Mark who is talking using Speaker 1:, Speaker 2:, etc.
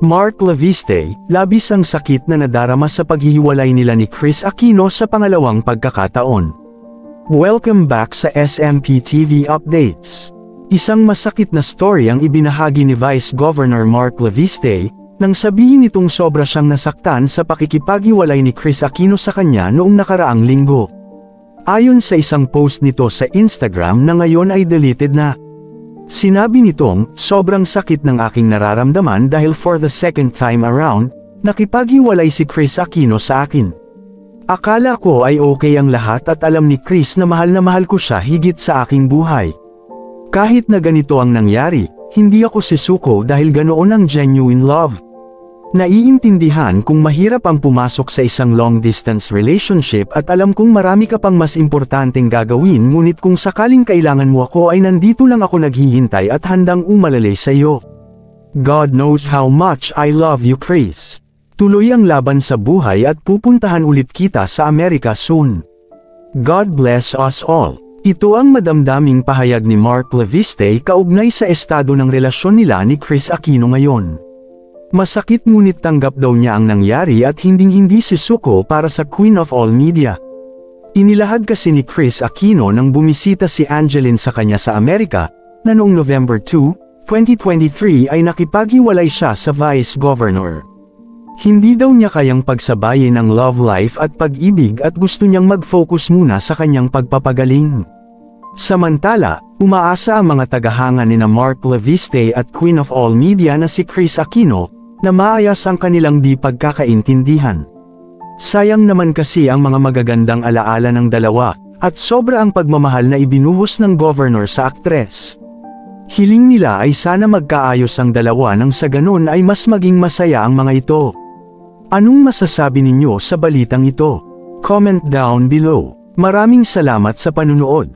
Speaker 1: Mark Leviste, labis ang sakit na nadarama sa paghihiwalay nila ni Kris Aquino sa pangalawang pagkakataon. Welcome back sa SMP TV Updates. Isang masakit na story ang ibinahagi ni Vice Governor Mark Leviste, nang sabihin nitong sobra siyang nasaktan sa pakikipaghiwalay ni Kris Aquino sa kanya noong nakaraang linggo. Ayon sa isang post nito sa Instagram na ngayon ay deleted na. Sinabi nitong, sobrang sakit ng aking nararamdaman dahil for the second time around, nakipaghiwalay si Kris Aquino sa akin. Akala ko ay okay ang lahat at alam ni Kris na mahal ko siya higit sa aking buhay. Kahit na ganito ang nangyari, hindi ako sisuko dahil ganoon ang genuine love. Naiintindihan kung mahirap ang pumasok sa isang long-distance relationship at alam kong marami ka pang mas importanteng gagawin, ngunit kung sakaling kailangan mo ako ay nandito lang ako naghihintay at handang umalalay sa iyo. God knows how much I love you, Kris. Tuloy ang laban sa buhay at pupuntahan ulit kita sa Amerika soon. God bless us all. Ito ang madamdaming pahayag ni Mark Leviste kaugnay sa estado ng relasyon nila ni Kris Aquino ngayon. Masakit ngunit tanggap daw niya ang nangyari at hinding-hindi sisuko para sa Queen of All Media. Inilahad kasi ni Kris Aquino nang bumisita si Angeline sa kanya sa Amerika, na noong November 2, 2023 ay nakipaghiwalay siya sa Vice Governor. Hindi daw niya kayang pagsabayin ang love life at pag-ibig at gusto niyang mag-focus muna sa kanyang pagpapagaling. Samantala, umaasa ang mga tagahanga nina Mark Leviste at Queen of All Media na si Kris Aquino, na maayos ang kanilang di pagkakaintindihan. Sayang naman kasi ang mga magagandang alaala ng dalawa, at sobra ang pagmamahal na ibinuhos ng governor sa aktres. Hiling nila ay sana magkaayos ang dalawa nang sa ganun ay mas maging masaya ang mga ito. Anong masasabi ninyo sa balitang ito? Comment down below. Maraming salamat sa panunood.